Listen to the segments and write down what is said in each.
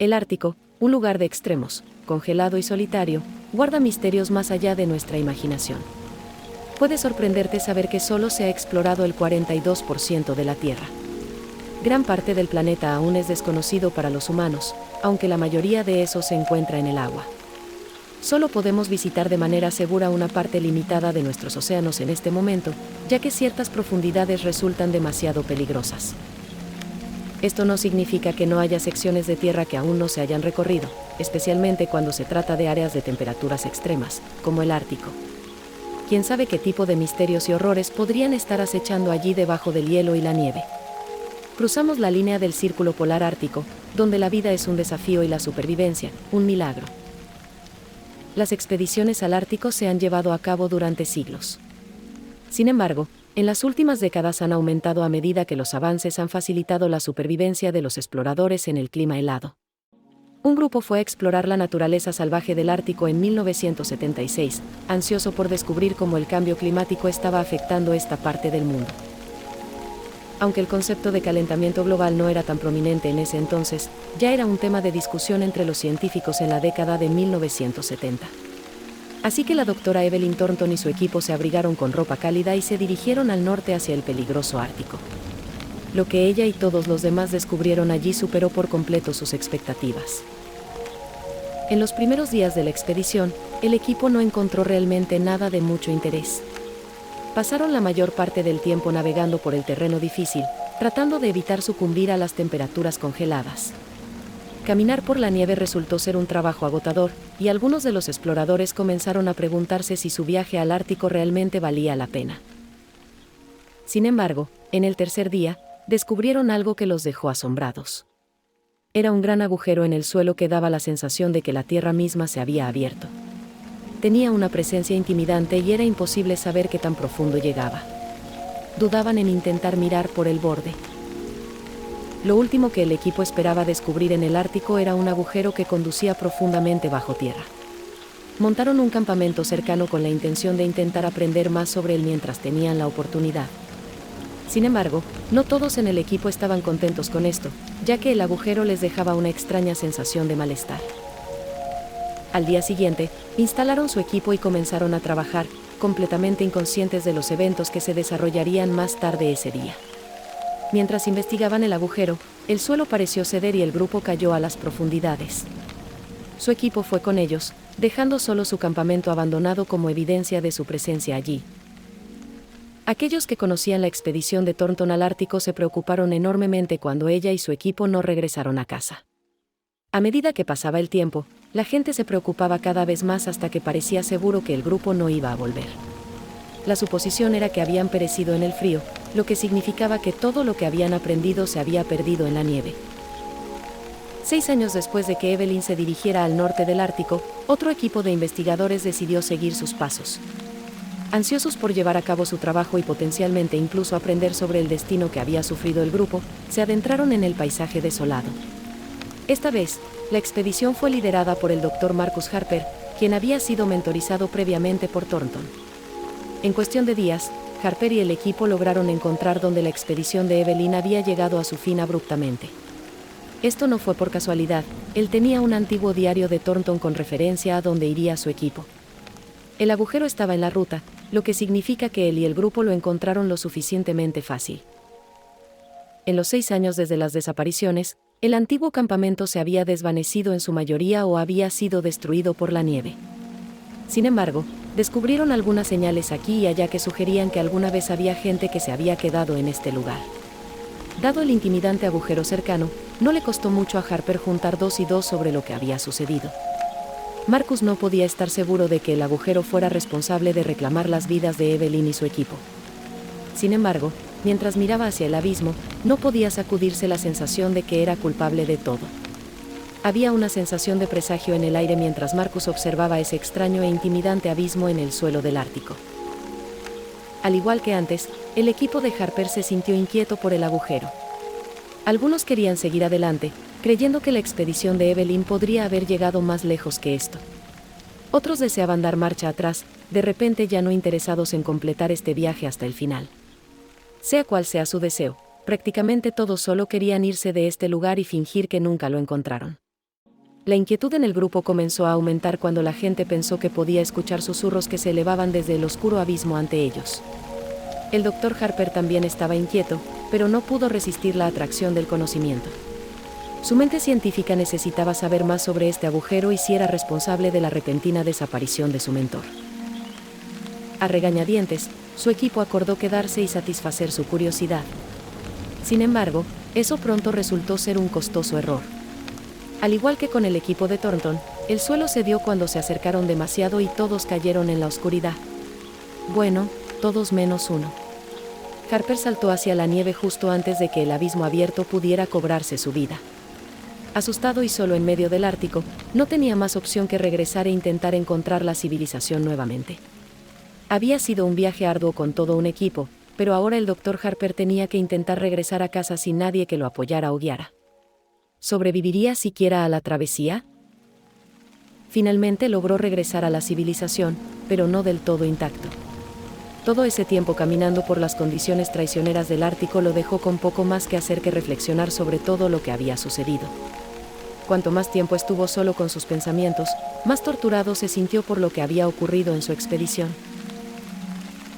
El Ártico, un lugar de extremos, congelado y solitario, guarda misterios más allá de nuestra imaginación. Puede sorprenderte saber que solo se ha explorado el 42% de la Tierra. Gran parte del planeta aún es desconocido para los humanos, aunque la mayoría de eso se encuentra en el agua. Solo podemos visitar de manera segura una parte limitada de nuestros océanos en este momento, ya que ciertas profundidades resultan demasiado peligrosas. Esto no significa que no haya secciones de tierra que aún no se hayan recorrido, especialmente cuando se trata de áreas de temperaturas extremas, como el Ártico. ¿Quién sabe qué tipo de misterios y horrores podrían estar acechando allí debajo del hielo y la nieve? Cruzamos la línea del Círculo Polar Ártico, donde la vida es un desafío y la supervivencia, un milagro. Las expediciones al Ártico se han llevado a cabo durante siglos. Sin embargo, en las últimas décadas han aumentado a medida que los avances han facilitado la supervivencia de los exploradores en el clima helado. Un grupo fue a explorar la naturaleza salvaje del Ártico en 1976, ansioso por descubrir cómo el cambio climático estaba afectando esta parte del mundo. Aunque el concepto de calentamiento global no era tan prominente en ese entonces, ya era un tema de discusión entre los científicos en la década de 1970. Así que la doctora Evelyn Thornton y su equipo se abrigaron con ropa cálida y se dirigieron al norte hacia el peligroso Ártico. Lo que ella y todos los demás descubrieron allí superó por completo sus expectativas. En los primeros días de la expedición, el equipo no encontró realmente nada de mucho interés. Pasaron la mayor parte del tiempo navegando por el terreno difícil, tratando de evitar sucumbir a las temperaturas congeladas. Caminar por la nieve resultó ser un trabajo agotador, y algunos de los exploradores comenzaron a preguntarse si su viaje al Ártico realmente valía la pena. Sin embargo, en el tercer día, descubrieron algo que los dejó asombrados. Era un gran agujero en el suelo que daba la sensación de que la tierra misma se había abierto. Tenía una presencia intimidante y era imposible saber qué tan profundo llegaba. Dudaban en intentar mirar por el borde. Lo último que el equipo esperaba descubrir en el Ártico era un agujero que conducía profundamente bajo tierra. Montaron un campamento cercano con la intención de intentar aprender más sobre él mientras tenían la oportunidad. Sin embargo, no todos en el equipo estaban contentos con esto, ya que el agujero les dejaba una extraña sensación de malestar. Al día siguiente, instalaron su equipo y comenzaron a trabajar, completamente inconscientes de los eventos que se desarrollarían más tarde ese día. Mientras investigaban el agujero, el suelo pareció ceder y el grupo cayó a las profundidades. Su equipo fue con ellos, dejando solo su campamento abandonado como evidencia de su presencia allí. Aquellos que conocían la expedición de Thornton al Ártico se preocuparon enormemente cuando ella y su equipo no regresaron a casa. A medida que pasaba el tiempo, la gente se preocupaba cada vez más hasta que parecía seguro que el grupo no iba a volver. La suposición era que habían perecido en el frío, lo que significaba que todo lo que habían aprendido se había perdido en la nieve. 6 años después de que Evelyn se dirigiera al norte del Ártico, otro equipo de investigadores decidió seguir sus pasos. Ansiosos por llevar a cabo su trabajo y potencialmente incluso aprender sobre el destino que había sufrido el grupo, se adentraron en el paisaje desolado. Esta vez, la expedición fue liderada por el Dr. Marcus Harper, quien había sido mentorizado previamente por Thornton. En cuestión de días, Harper y el equipo lograron encontrar donde la expedición de Evelyn había llegado a su fin abruptamente. Esto no fue por casualidad, él tenía un antiguo diario de Thornton con referencia a dónde iría su equipo. El agujero estaba en la ruta, lo que significa que él y el grupo lo encontraron lo suficientemente fácil. En los 6 años desde las desapariciones, el antiguo campamento se había desvanecido en su mayoría o había sido destruido por la nieve. Sin embargo, descubrieron algunas señales aquí y allá que sugerían que alguna vez había gente que se había quedado en este lugar. Dado el intimidante agujero cercano, no le costó mucho a Harper juntar 2 y 2 sobre lo que había sucedido. Marcus no podía estar seguro de que el agujero fuera responsable de reclamar las vidas de Evelyn y su equipo. Sin embargo, mientras miraba hacia el abismo, no podía sacudirse la sensación de que era culpable de todo. Había una sensación de presagio en el aire mientras Marcus observaba ese extraño e intimidante abismo en el suelo del Ártico. Al igual que antes, el equipo de Harper se sintió inquieto por el agujero. Algunos querían seguir adelante, creyendo que la expedición de Evelyn podría haber llegado más lejos que esto. Otros deseaban dar marcha atrás, de repente ya no interesados en completar este viaje hasta el final. Sea cual sea su deseo, prácticamente todos solo querían irse de este lugar y fingir que nunca lo encontraron. La inquietud en el grupo comenzó a aumentar cuando la gente pensó que podía escuchar susurros que se elevaban desde el oscuro abismo ante ellos. El Dr. Harper también estaba inquieto, pero no pudo resistir la atracción del conocimiento. Su mente científica necesitaba saber más sobre este agujero y si era responsable de la repentina desaparición de su mentor. A regañadientes, su equipo acordó quedarse y satisfacer su curiosidad. Sin embargo, eso pronto resultó ser un costoso error. Al igual que con el equipo de Thornton, el suelo cedió cuando se acercaron demasiado y todos cayeron en la oscuridad. Bueno, todos menos uno. Harper saltó hacia la nieve justo antes de que el abismo abierto pudiera cobrarse su vida. Asustado y solo en medio del Ártico, no tenía más opción que regresar e intentar encontrar la civilización nuevamente. Había sido un viaje arduo con todo un equipo, pero ahora el Dr. Harper tenía que intentar regresar a casa sin nadie que lo apoyara o guiara. ¿Sobreviviría siquiera a la travesía? Finalmente logró regresar a la civilización, pero no del todo intacto. Todo ese tiempo caminando por las condiciones traicioneras del Ártico lo dejó con poco más que hacer que reflexionar sobre todo lo que había sucedido. Cuanto más tiempo estuvo solo con sus pensamientos, más torturado se sintió por lo que había ocurrido en su expedición.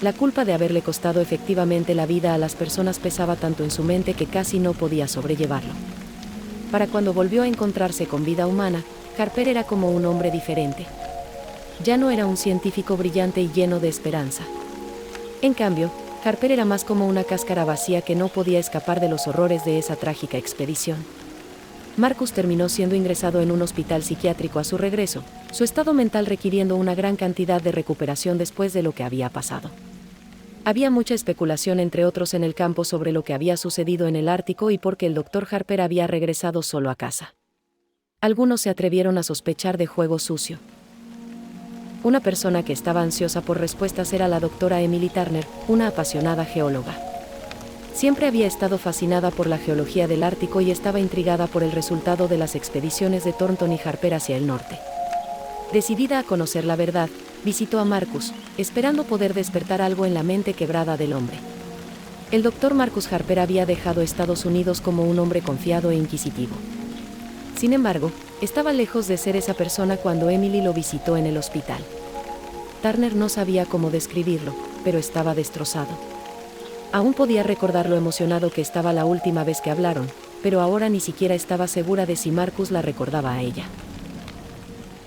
La culpa de haberle costado efectivamente la vida a las personas pesaba tanto en su mente que casi no podía sobrellevarlo. Para cuando volvió a encontrarse con vida humana, Harper era como un hombre diferente. Ya no era un científico brillante y lleno de esperanza. En cambio, Harper era más como una cáscara vacía que no podía escapar de los horrores de esa trágica expedición. Marcus terminó siendo ingresado en un hospital psiquiátrico a su regreso, su estado mental requiriendo una gran cantidad de recuperación después de lo que había pasado. Había mucha especulación entre otros en el campo sobre lo que había sucedido en el Ártico y por qué el Dr. Harper había regresado solo a casa. Algunos se atrevieron a sospechar de juego sucio. Una persona que estaba ansiosa por respuestas era la doctora Emily Turner, una apasionada geóloga. Siempre había estado fascinada por la geología del Ártico y estaba intrigada por el resultado de las expediciones de Thornton y Harper hacia el norte. Decidida a conocer la verdad, visitó a Marcus, esperando poder despertar algo en la mente quebrada del hombre. El doctor Marcus Harper había dejado Estados Unidos como un hombre confiado e inquisitivo. Sin embargo, estaba lejos de ser esa persona cuando Emily lo visitó en el hospital. Turner no sabía cómo describirlo, pero estaba destrozado. Aún podía recordar lo emocionado que estaba la última vez que hablaron, pero ahora ni siquiera estaba segura de si Marcus la recordaba a ella.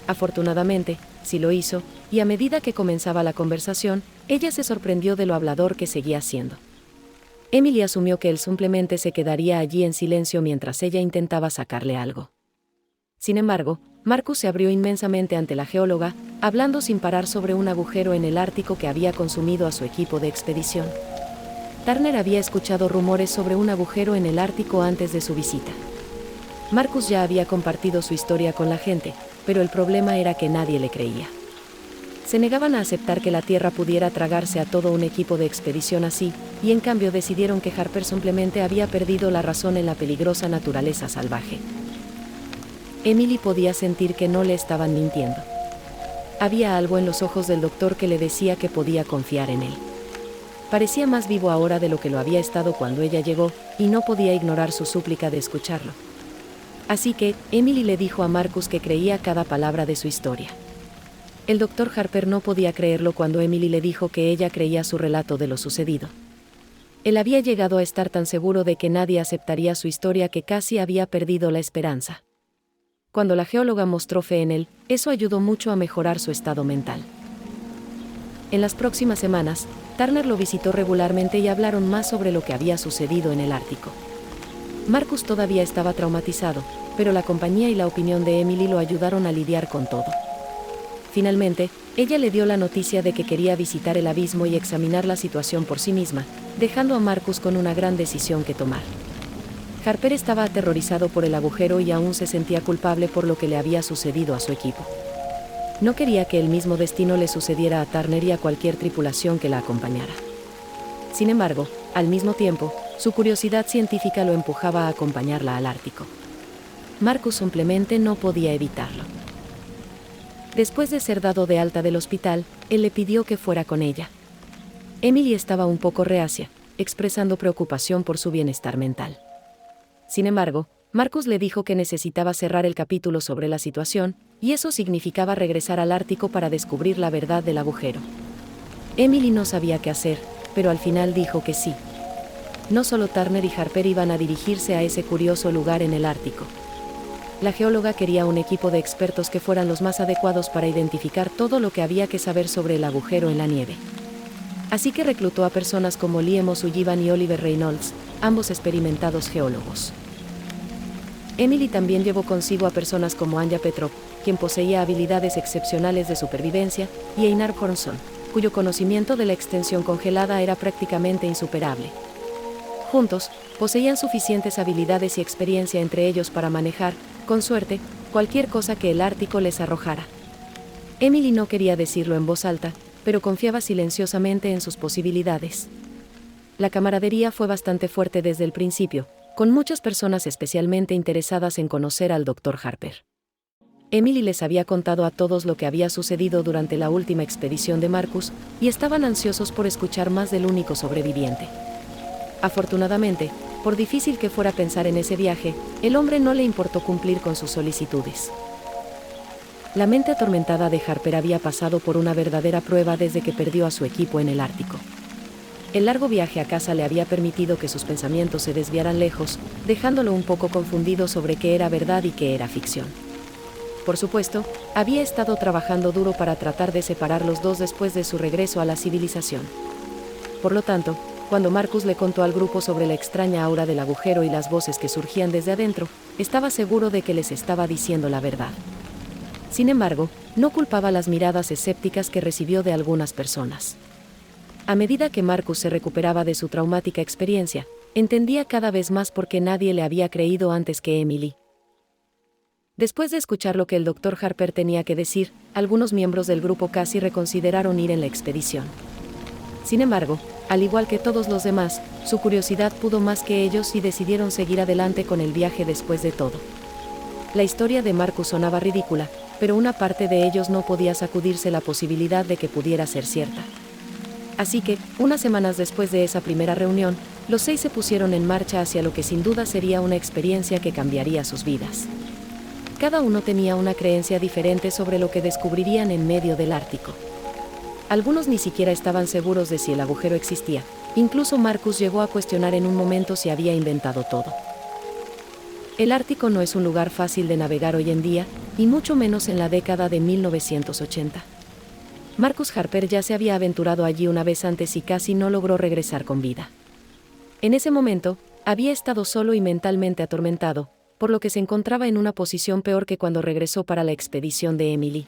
Afortunadamente, sí lo hizo, y a medida que comenzaba la conversación, ella se sorprendió de lo hablador que seguía siendo. Emily asumió que él simplemente se quedaría allí en silencio mientras ella intentaba sacarle algo. Sin embargo, Marcus se abrió inmensamente ante la geóloga, hablando sin parar sobre un agujero en el Ártico que había consumido a su equipo de expedición. Turner había escuchado rumores sobre un agujero en el Ártico antes de su visita. Marcus ya había compartido su historia con la gente, pero el problema era que nadie le creía. Se negaban a aceptar que la Tierra pudiera tragarse a todo un equipo de expedición así, y en cambio decidieron que Harper simplemente había perdido la razón en la peligrosa naturaleza salvaje. Emily podía sentir que no le estaban mintiendo. Había algo en los ojos del doctor que le decía que podía confiar en él. Parecía más vivo ahora de lo que lo había estado cuando ella llegó, y no podía ignorar su súplica de escucharlo. Así que, Emily le dijo a Marcus que creía cada palabra de su historia. El Dr. Harper no podía creerlo cuando Emily le dijo que ella creía su relato de lo sucedido. Él había llegado a estar tan seguro de que nadie aceptaría su historia que casi había perdido la esperanza. Cuando la geóloga mostró fe en él, eso ayudó mucho a mejorar su estado mental. En las próximas semanas, Turner lo visitó regularmente y hablaron más sobre lo que había sucedido en el Ártico. Marcus todavía estaba traumatizado, pero la compañía y la opinión de Emily lo ayudaron a lidiar con todo. Finalmente, ella le dio la noticia de que quería visitar el abismo y examinar la situación por sí misma, dejando a Marcus con una gran decisión que tomar. Harper estaba aterrorizado por el agujero y aún se sentía culpable por lo que le había sucedido a su equipo. No quería que el mismo destino le sucediera a Turner y a cualquier tripulación que la acompañara. Sin embargo, al mismo tiempo, su curiosidad científica lo empujaba a acompañarla al Ártico. Marcus simplemente no podía evitarlo. Después de ser dado de alta del hospital, él le pidió que fuera con ella. Emily estaba un poco reacia, expresando preocupación por su bienestar mental. Sin embargo, Marcus le dijo que necesitaba cerrar el capítulo sobre la situación, y eso significaba regresar al Ártico para descubrir la verdad del agujero. Emily no sabía qué hacer, pero al final dijo que sí. No solo Turner y Harper iban a dirigirse a ese curioso lugar en el Ártico. La geóloga quería un equipo de expertos que fueran los más adecuados para identificar todo lo que había que saber sobre el agujero en la nieve. Así que reclutó a personas como Liam O'Sullivan y Oliver Reynolds, ambos experimentados geólogos. Emily también llevó consigo a personas como Anja Petrov, quien poseía habilidades excepcionales de supervivencia, y Einar Hornson, cuyo conocimiento de la extensión congelada era prácticamente insuperable. Juntos, poseían suficientes habilidades y experiencia entre ellos para manejar, con suerte, cualquier cosa que el Ártico les arrojara. Emily no quería decirlo en voz alta, pero confiaba silenciosamente en sus posibilidades. La camaradería fue bastante fuerte desde el principio, con muchas personas especialmente interesadas en conocer al Dr. Harper. Emily les había contado a todos lo que había sucedido durante la última expedición de Marcus, y estaban ansiosos por escuchar más del único sobreviviente. Afortunadamente, por difícil que fuera pensar en ese viaje, el hombre no le importó cumplir con sus solicitudes. La mente atormentada de Harper había pasado por una verdadera prueba desde que perdió a su equipo en el Ártico. El largo viaje a casa le había permitido que sus pensamientos se desviaran lejos, dejándolo un poco confundido sobre qué era verdad y qué era ficción. Por supuesto, había estado trabajando duro para tratar de separar los dos después de su regreso a la civilización. Por lo tanto, cuando Marcus le contó al grupo sobre la extraña aura del agujero y las voces que surgían desde adentro, estaba seguro de que les estaba diciendo la verdad. Sin embargo, no culpaba las miradas escépticas que recibió de algunas personas. A medida que Marcus se recuperaba de su traumática experiencia, entendía cada vez más por qué nadie le había creído antes que Emily. Después de escuchar lo que el Dr. Harper tenía que decir, algunos miembros del grupo casi reconsideraron ir en la expedición. Sin embargo, al igual que todos los demás, su curiosidad pudo más que ellos y decidieron seguir adelante con el viaje después de todo. La historia de Marcus sonaba ridícula, pero una parte de ellos no podía sacudirse la posibilidad de que pudiera ser cierta. Así que, unas semanas después de esa primera reunión, los 6 se pusieron en marcha hacia lo que sin duda sería una experiencia que cambiaría sus vidas. Cada uno tenía una creencia diferente sobre lo que descubrirían en medio del Ártico. Algunos ni siquiera estaban seguros de si el agujero existía, incluso Marcus llegó a cuestionar en un momento si había inventado todo. El Ártico no es un lugar fácil de navegar hoy en día, y mucho menos en la década de 1980. Marcus Harper ya se había aventurado allí una vez antes y casi no logró regresar con vida. En ese momento, había estado solo y mentalmente atormentado, por lo que se encontraba en una posición peor que cuando regresó para la expedición de Emily.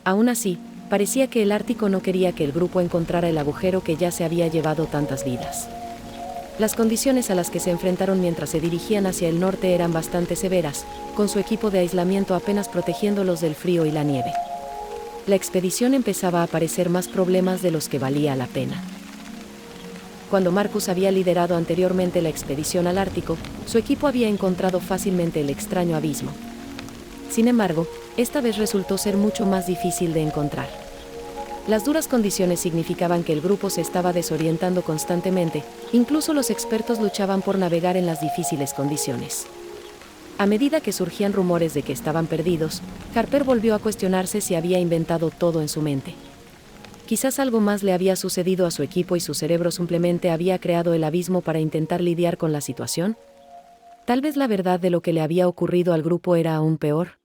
Aún así, parecía que el Ártico no quería que el grupo encontrara el agujero que ya se había llevado tantas vidas. Las condiciones a las que se enfrentaron mientras se dirigían hacia el norte eran bastante severas, con su equipo de aislamiento apenas protegiéndolos del frío y la nieve. La expedición empezaba a parecer más problemas de los que valía la pena. Cuando Marcus había liderado anteriormente la expedición al Ártico, su equipo había encontrado fácilmente el extraño abismo. Sin embargo, esta vez resultó ser mucho más difícil de encontrar. Las duras condiciones significaban que el grupo se estaba desorientando constantemente, incluso los expertos luchaban por navegar en las difíciles condiciones. A medida que surgían rumores de que estaban perdidos, Harper volvió a cuestionarse si había inventado todo en su mente. Quizás algo más le había sucedido a su equipo y su cerebro simplemente había creado el abismo para intentar lidiar con la situación. Tal vez la verdad de lo que le había ocurrido al grupo era aún peor.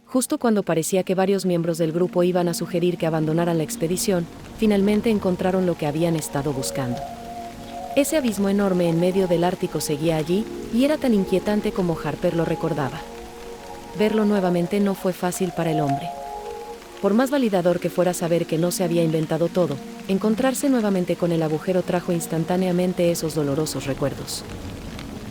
Justo cuando parecía que varios miembros del grupo iban a sugerir que abandonaran la expedición, finalmente encontraron lo que habían estado buscando. Ese abismo enorme en medio del Ártico seguía allí, y era tan inquietante como Harper lo recordaba. Verlo nuevamente no fue fácil para el hombre. Por más validador que fuera saber que no se había inventado todo, encontrarse nuevamente con el agujero trajo instantáneamente esos dolorosos recuerdos.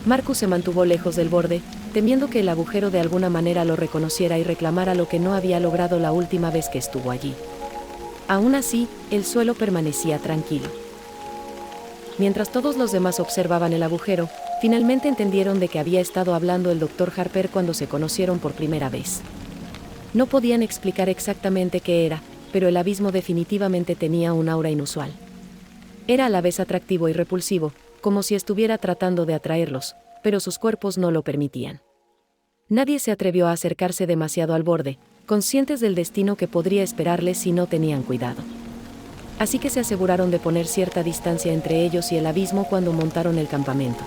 Marcus se mantuvo lejos del borde, temiendo que el agujero de alguna manera lo reconociera y reclamara lo que no había logrado la última vez que estuvo allí. Aún así, el suelo permanecía tranquilo. Mientras todos los demás observaban el agujero, finalmente entendieron de qué había estado hablando el Dr. Harper cuando se conocieron por primera vez. No podían explicar exactamente qué era, pero el abismo definitivamente tenía un aura inusual. Era a la vez atractivo y repulsivo, como si estuviera tratando de atraerlos, pero sus cuerpos no lo permitían. Nadie se atrevió a acercarse demasiado al borde, conscientes del destino que podría esperarles si no tenían cuidado. Así que se aseguraron de poner cierta distancia entre ellos y el abismo cuando montaron el campamento.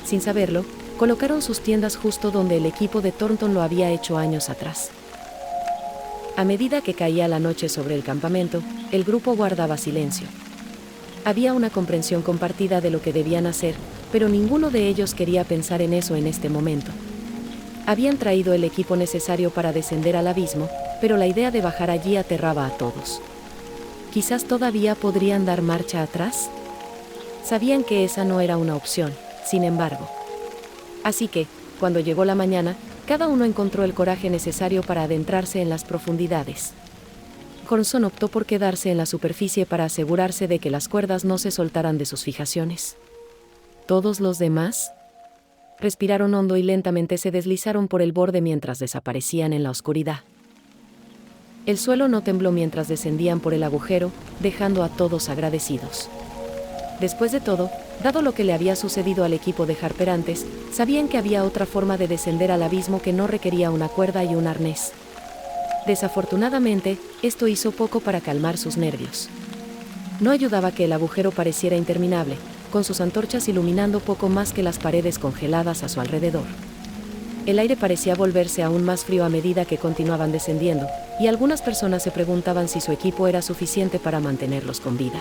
Sin saberlo, colocaron sus tiendas justo donde el equipo de Thornton lo había hecho años atrás. A medida que caía la noche sobre el campamento, el grupo guardaba silencio. Había una comprensión compartida de lo que debían hacer, pero ninguno de ellos quería pensar en eso en este momento. Habían traído el equipo necesario para descender al abismo, pero la idea de bajar allí aterraba a todos. ¿Quizás todavía podrían dar marcha atrás? Sabían que esa no era una opción, sin embargo. Así que, cuando llegó la mañana, cada uno encontró el coraje necesario para adentrarse en las profundidades. Johnson optó por quedarse en la superficie para asegurarse de que las cuerdas no se soltaran de sus fijaciones. ¿Todos los demás? Respiraron hondo y lentamente se deslizaron por el borde mientras desaparecían en la oscuridad. El suelo no tembló mientras descendían por el agujero, dejando a todos agradecidos. Después de todo, dado lo que le había sucedido al equipo de Harper antes, sabían que había otra forma de descender al abismo que no requería una cuerda y un arnés. Desafortunadamente, esto hizo poco para calmar sus nervios. No ayudaba que el agujero pareciera interminable, con sus antorchas iluminando poco más que las paredes congeladas a su alrededor. El aire parecía volverse aún más frío a medida que continuaban descendiendo, y algunas personas se preguntaban si su equipo era suficiente para mantenerlos con vida.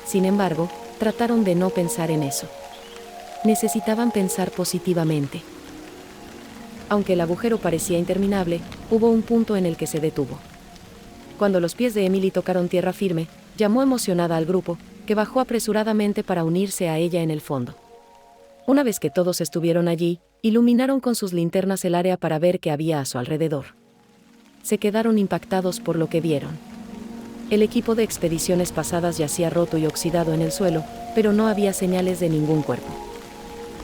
Sin embargo, trataron de no pensar en eso. Necesitaban pensar positivamente. Aunque el agujero parecía interminable, hubo un punto en el que se detuvo. Cuando los pies de Emily tocaron tierra firme, llamó emocionada al grupo, que bajó apresuradamente para unirse a ella en el fondo. Una vez que todos estuvieron allí, iluminaron con sus linternas el área para ver qué había a su alrededor. Se quedaron impactados por lo que vieron. El equipo de expediciones pasadas yacía roto y oxidado en el suelo, pero no había señales de ningún cuerpo.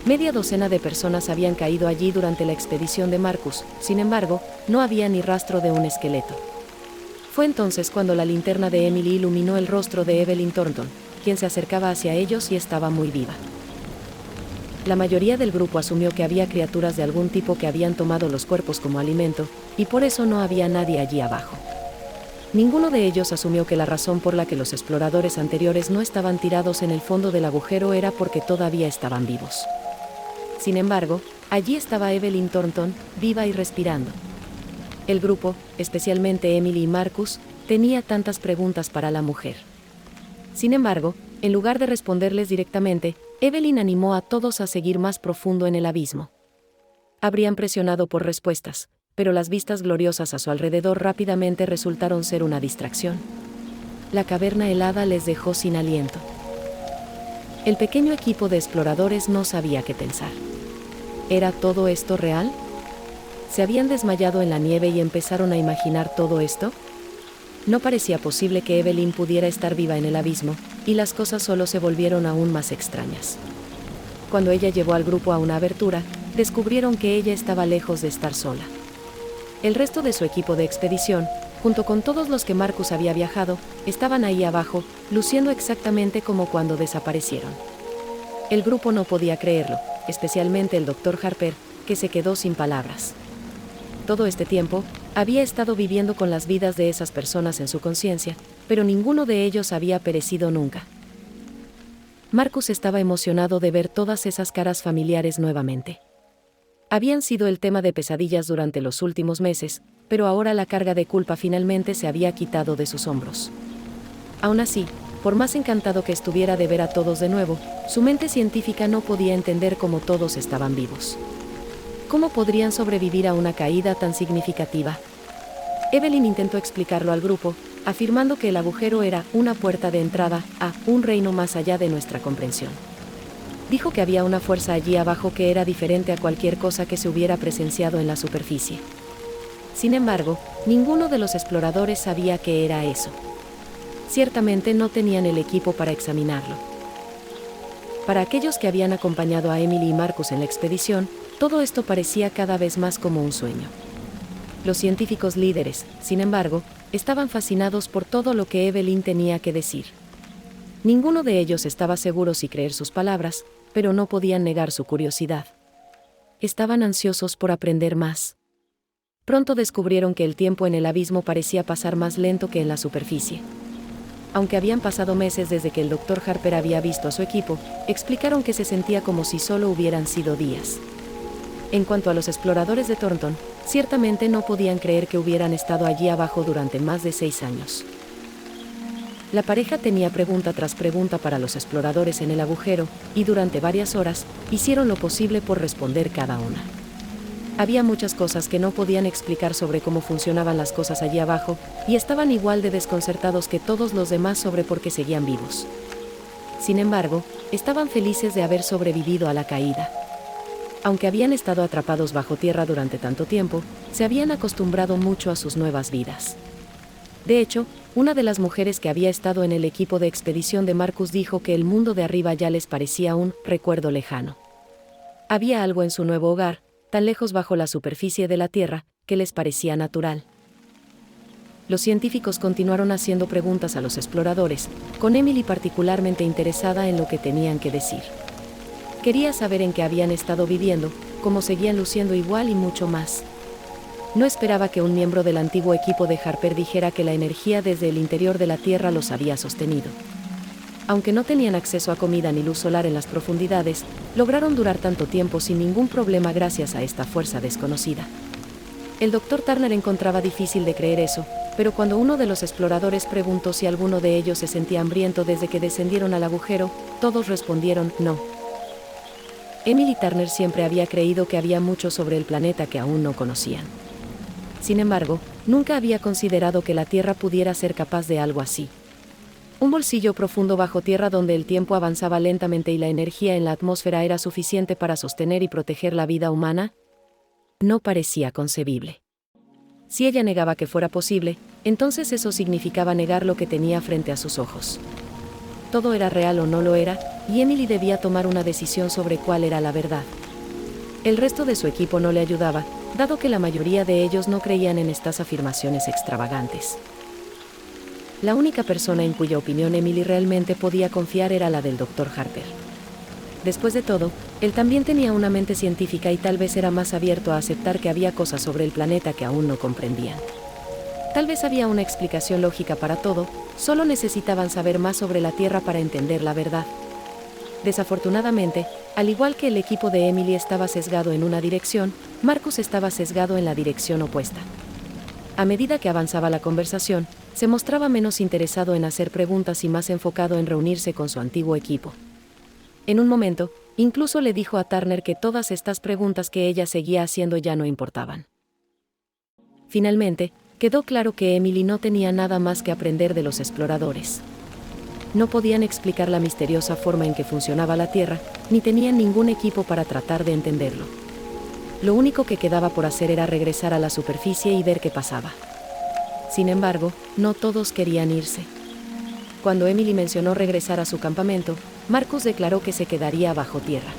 Media docena de personas habían caído allí durante la expedición de Marcus, sin embargo, no había ni rastro de un esqueleto. Fue entonces cuando la linterna de Emily iluminó el rostro de Evelyn Thornton, quien se acercaba hacia ellos y estaba muy viva. La mayoría del grupo asumió que había criaturas de algún tipo que habían tomado los cuerpos como alimento, y por eso no había nadie allí abajo. Ninguno de ellos asumió que la razón por la que los exploradores anteriores no estaban tirados en el fondo del agujero era porque todavía estaban vivos. Sin embargo, allí estaba Evelyn Thornton, viva y respirando. El grupo, especialmente Emily y Marcus, tenía tantas preguntas para la mujer. Sin embargo, en lugar de responderles directamente, Evelyn animó a todos a seguir más profundo en el abismo. Habrían presionado por respuestas, pero las vistas gloriosas a su alrededor rápidamente resultaron ser una distracción. La caverna helada les dejó sin aliento. El pequeño equipo de exploradores no sabía qué pensar. ¿Era todo esto real? ¿Se habían desmayado en la nieve y empezaron a imaginar todo esto? No parecía posible que Evelyn pudiera estar viva en el abismo, y las cosas solo se volvieron aún más extrañas. Cuando ella llevó al grupo a una abertura, descubrieron que ella estaba lejos de estar sola. El resto de su equipo de expedición, junto con todos los que Marcus había viajado, estaban ahí abajo, luciendo exactamente como cuando desaparecieron. El grupo no podía creerlo, especialmente el Dr. Harper, que se quedó sin palabras. Todo este tiempo, había estado viviendo con las vidas de esas personas en su conciencia, pero ninguno de ellos había perecido nunca. Marcus estaba emocionado de ver todas esas caras familiares nuevamente. Habían sido el tema de pesadillas durante los últimos meses, pero ahora la carga de culpa finalmente se había quitado de sus hombros. Aún así, por más encantado que estuviera de ver a todos de nuevo, su mente científica no podía entender cómo todos estaban vivos. ¿Cómo podrían sobrevivir a una caída tan significativa? Evelyn intentó explicarlo al grupo, afirmando que el agujero era una puerta de entrada a un reino más allá de nuestra comprensión. Dijo que había una fuerza allí abajo que era diferente a cualquier cosa que se hubiera presenciado en la superficie. Sin embargo, ninguno de los exploradores sabía qué era eso. Ciertamente no tenían el equipo para examinarlo. Para aquellos que habían acompañado a Emily y Marcus en la expedición, todo esto parecía cada vez más como un sueño. Los científicos líderes, sin embargo, estaban fascinados por todo lo que Evelyn tenía que decir. Ninguno de ellos estaba seguro si creer sus palabras, pero no podían negar su curiosidad. Estaban ansiosos por aprender más. Pronto descubrieron que el tiempo en el abismo parecía pasar más lento que en la superficie. Aunque habían pasado meses desde que el Dr. Harper había visto a su equipo, explicaron que se sentía como si solo hubieran sido días. En cuanto a los exploradores de Thornton, ciertamente no podían creer que hubieran estado allí abajo durante más de 6 años. La pareja tenía pregunta tras pregunta para los exploradores en el agujero, y durante varias horas, hicieron lo posible por responder cada una. Había muchas cosas que no podían explicar sobre cómo funcionaban las cosas allí abajo, y estaban igual de desconcertados que todos los demás sobre por qué seguían vivos. Sin embargo, estaban felices de haber sobrevivido a la caída. Aunque habían estado atrapados bajo tierra durante tanto tiempo, se habían acostumbrado mucho a sus nuevas vidas. De hecho, una de las mujeres que había estado en el equipo de expedición de Marcus dijo que el mundo de arriba ya les parecía un recuerdo lejano. Había algo en su nuevo hogar, tan lejos bajo la superficie de la Tierra, que les parecía natural. Los científicos continuaron haciendo preguntas a los exploradores, con Emily particularmente interesada en lo que tenían que decir. Quería saber en qué habían estado viviendo, cómo seguían luciendo igual y mucho más. No esperaba que un miembro del antiguo equipo de Harper dijera que la energía desde el interior de la Tierra los había sostenido. Aunque no tenían acceso a comida ni luz solar en las profundidades, lograron durar tanto tiempo sin ningún problema gracias a esta fuerza desconocida. El Dr. Turner encontraba difícil de creer eso, pero cuando uno de los exploradores preguntó si alguno de ellos se sentía hambriento desde que descendieron al agujero, todos respondieron no. Emily Turner siempre había creído que había mucho sobre el planeta que aún no conocían. Sin embargo, nunca había considerado que la Tierra pudiera ser capaz de algo así. Un bolsillo profundo bajo tierra donde el tiempo avanzaba lentamente y la energía en la atmósfera era suficiente para sostener y proteger la vida humana, no parecía concebible. Si ella negaba que fuera posible, entonces eso significaba negar lo que tenía frente a sus ojos. Todo era real o no lo era, y Emily debía tomar una decisión sobre cuál era la verdad. El resto de su equipo no le ayudaba, dado que la mayoría de ellos no creían en estas afirmaciones extravagantes. La única persona en cuya opinión Emily realmente podía confiar era la del Dr. Harper. Después de todo, él también tenía una mente científica y tal vez era más abierto a aceptar que había cosas sobre el planeta que aún no comprendían. Tal vez había una explicación lógica para todo, solo necesitaban saber más sobre la Tierra para entender la verdad. Desafortunadamente, al igual que el equipo de Emily estaba sesgado en una dirección, Marcus estaba sesgado en la dirección opuesta. A medida que avanzaba la conversación, se mostraba menos interesado en hacer preguntas y más enfocado en reunirse con su antiguo equipo. En un momento, incluso le dijo a Turner que todas estas preguntas que ella seguía haciendo ya no importaban. Finalmente, quedó claro que Emily no tenía nada más que aprender de los exploradores. No podían explicar la misteriosa forma en que funcionaba la Tierra, ni tenían ningún equipo para tratar de entenderlo. Lo único que quedaba por hacer era regresar a la superficie y ver qué pasaba. Sin embargo, no todos querían irse. Cuando Emily mencionó regresar a su campamento, Marcus declaró que se quedaría bajo tierra.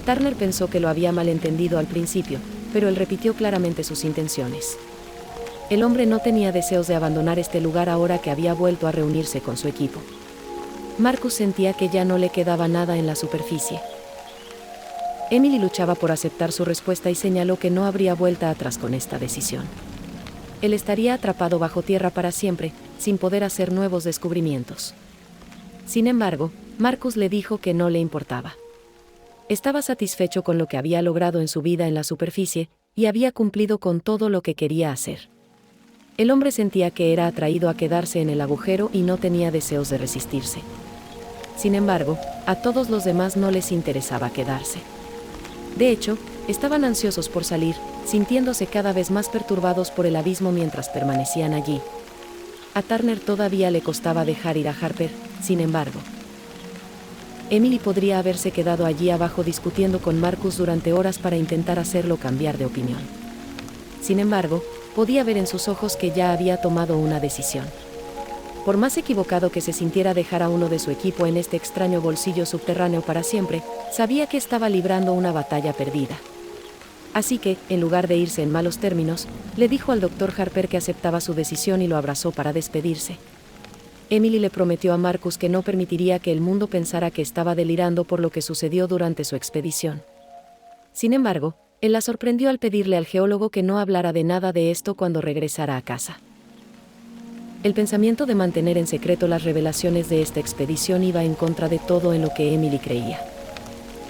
Turner pensó que lo había malentendido al principio, pero él repitió claramente sus intenciones. El hombre no tenía deseos de abandonar este lugar ahora que había vuelto a reunirse con su equipo. Marcus sentía que ya no le quedaba nada en la superficie. Emily luchaba por aceptar su respuesta y señaló que no habría vuelta atrás con esta decisión. Él estaría atrapado bajo tierra para siempre, sin poder hacer nuevos descubrimientos. Sin embargo, Marcus le dijo que no le importaba. Estaba satisfecho con lo que había logrado en su vida en la superficie, y había cumplido con todo lo que quería hacer. El hombre sentía que era atraído a quedarse en el agujero y no tenía deseos de resistirse. Sin embargo, a todos los demás no les interesaba quedarse. De hecho, estaban ansiosos por salir, sintiéndose cada vez más perturbados por el abismo mientras permanecían allí. A Turner todavía le costaba dejar ir a Harper, sin embargo. Emily podría haberse quedado allí abajo discutiendo con Marcus durante horas para intentar hacerlo cambiar de opinión. Sin embargo, podía ver en sus ojos que ya había tomado una decisión. Por más equivocado que se sintiera dejar a uno de su equipo en este extraño bolsillo subterráneo para siempre, sabía que estaba librando una batalla perdida. Así que, en lugar de irse en malos términos, le dijo al Dr. Harper que aceptaba su decisión y lo abrazó para despedirse. Emily le prometió a Marcus que no permitiría que el mundo pensara que estaba delirando por lo que sucedió durante su expedición. Sin embargo, él la sorprendió al pedirle al geólogo que no hablara de nada de esto cuando regresara a casa. El pensamiento de mantener en secreto las revelaciones de esta expedición iba en contra de todo en lo que Emily creía.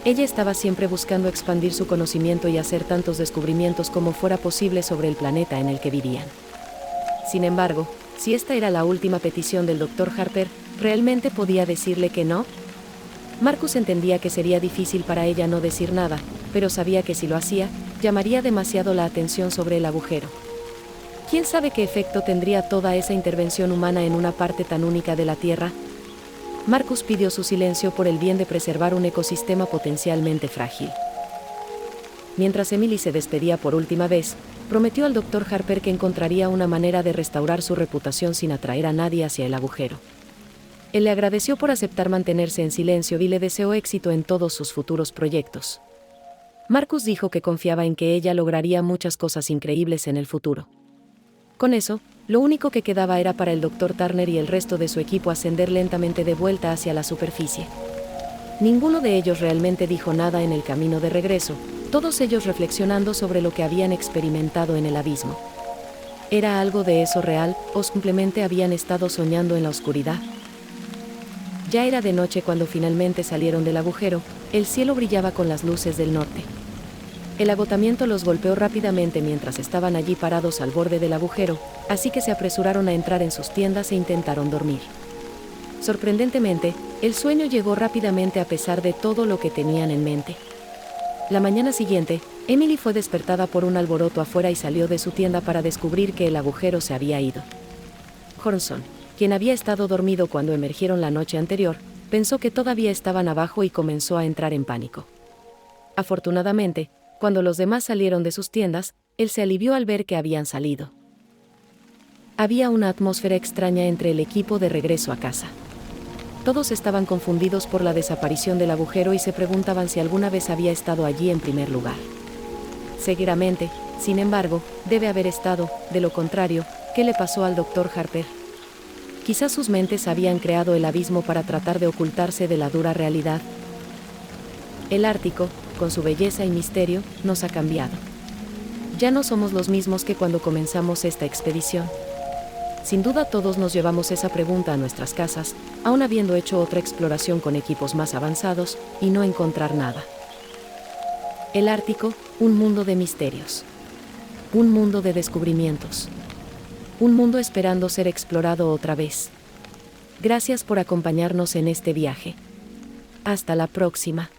Ella estaba siempre buscando expandir su conocimiento y hacer tantos descubrimientos como fuera posible sobre el planeta en el que vivían. Sin embargo, si esta era la última petición del Dr. Harper, ¿realmente podía decirle que no? Marcus entendía que sería difícil para ella no decir nada, pero sabía que si lo hacía, llamaría demasiado la atención sobre el agujero. ¿Quién sabe qué efecto tendría toda esa intervención humana en una parte tan única de la Tierra? Marcus pidió su silencio por el bien de preservar un ecosistema potencialmente frágil. Mientras Emily se despedía por última vez, prometió al Dr. Harper que encontraría una manera de restaurar su reputación sin atraer a nadie hacia el agujero. Él le agradeció por aceptar mantenerse en silencio y le deseó éxito en todos sus futuros proyectos. Marcus dijo que confiaba en que ella lograría muchas cosas increíbles en el futuro. Con eso, lo único que quedaba era para el Dr. Turner y el resto de su equipo ascender lentamente de vuelta hacia la superficie. Ninguno de ellos realmente dijo nada en el camino de regreso, todos ellos reflexionando sobre lo que habían experimentado en el abismo. ¿Era algo de eso real, o simplemente habían estado soñando en la oscuridad? Ya era de noche cuando finalmente salieron del agujero, el cielo brillaba con las luces del norte. El agotamiento los golpeó rápidamente mientras estaban allí parados al borde del agujero, así que se apresuraron a entrar en sus tiendas e intentaron dormir. Sorprendentemente, el sueño llegó rápidamente a pesar de todo lo que tenían en mente. La mañana siguiente, Emily fue despertada por un alboroto afuera y salió de su tienda para descubrir que el agujero se había ido. Hornson, quien había estado dormido cuando emergieron la noche anterior, pensó que todavía estaban abajo y comenzó a entrar en pánico. Afortunadamente, cuando los demás salieron de sus tiendas, él se alivió al ver que habían salido. Había una atmósfera extraña entre el equipo de regreso a casa. Todos estaban confundidos por la desaparición del agujero y se preguntaban si alguna vez había estado allí en primer lugar. Seguramente, sin embargo, debe haber estado, de lo contrario, ¿qué le pasó al Dr. Harper? Quizás sus mentes habían creado el abismo para tratar de ocultarse de la dura realidad. El Ártico, con su belleza y misterio, nos ha cambiado. Ya no somos los mismos que cuando comenzamos esta expedición. Sin duda todos nos llevamos esa pregunta a nuestras casas, aun habiendo hecho otra exploración con equipos más avanzados, y no encontrar nada. El Ártico, un mundo de misterios. Un mundo de descubrimientos. Un mundo esperando ser explorado otra vez. Gracias por acompañarnos en este viaje. Hasta la próxima.